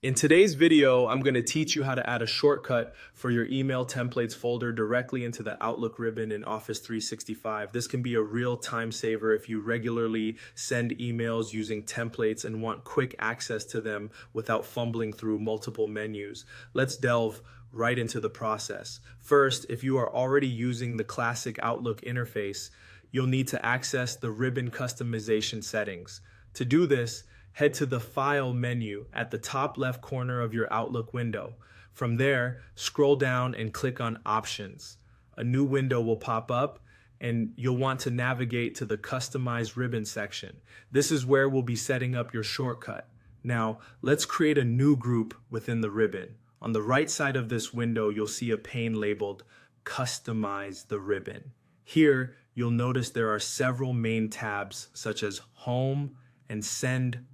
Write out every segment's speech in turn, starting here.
In today's video, I'm going to teach you how to add a shortcut for your email templates folder directly into the Outlook ribbon in Office 365. This can be a real time saver if you regularly send emails using templates and want quick access to them without fumbling through multiple menus. Let's delve right into the process. First, if you are already using the classic Outlook interface, you'll need to access the ribbon customization settings. To do this, head to the File menu at the top left corner of your Outlook window. From there, scroll down and click on Options. A new window will pop up and you'll want to navigate to the Customize Ribbon section. This is where we'll be setting up your shortcut. Now, let's create a new group within the ribbon. On the right side of this window, you'll see a pane labeled Customize the Ribbon. Here, you'll notice there are several main tabs such as Home and Send,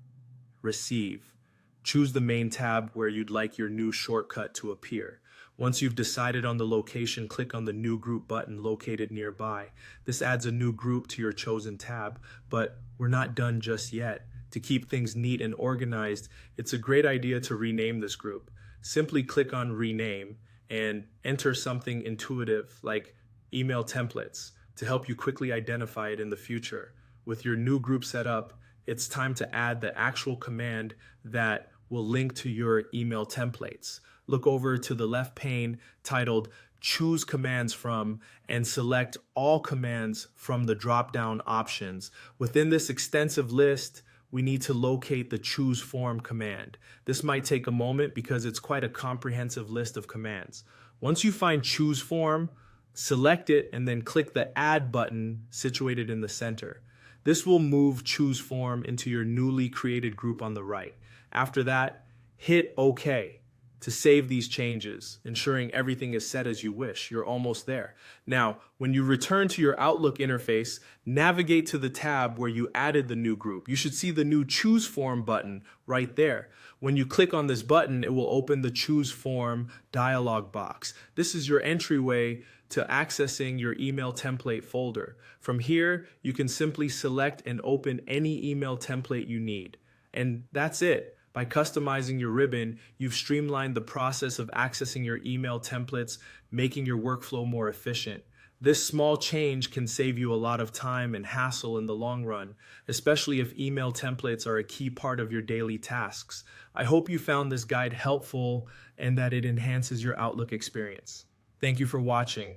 Receive. Choose the main tab where you'd like your new shortcut to appear. Once you've decided on the location, click on the New Group button located nearby. This adds a new group to your chosen tab, but we're not done just yet. To keep things neat and organized, it's a great idea to rename this group. Simply click on Rename and enter something intuitive like Email Templates to help you quickly identify it in the future. With your new group set up, it's time to add the actual command that will link to your email templates. Look over to the left pane titled Choose Commands From and select all commands from the drop-down options. Within this extensive list, we need to locate the Choose Form command. This might take a moment because it's quite a comprehensive list of commands. Once you find Choose Form, select it and then click the Add button situated in the center. This will move Choose Form into your newly created group on the right. After that, hit OK to save these changes, ensuring everything is set as you wish. You're almost there. Now, when you return to your Outlook interface, navigate to the tab where you added the new group. You should see the new Choose Form button right there. When you click on this button, it will open the Choose Form dialog box. This is your entryway to accessing your email template folder. From here, you can simply select and open any email template you need. And that's it. By customizing your ribbon, you've streamlined the process of accessing your email templates, making your workflow more efficient. This small change can save you a lot of time and hassle in the long run, especially if email templates are a key part of your daily tasks. I hope you found this guide helpful and that it enhances your Outlook experience. Thank you for watching.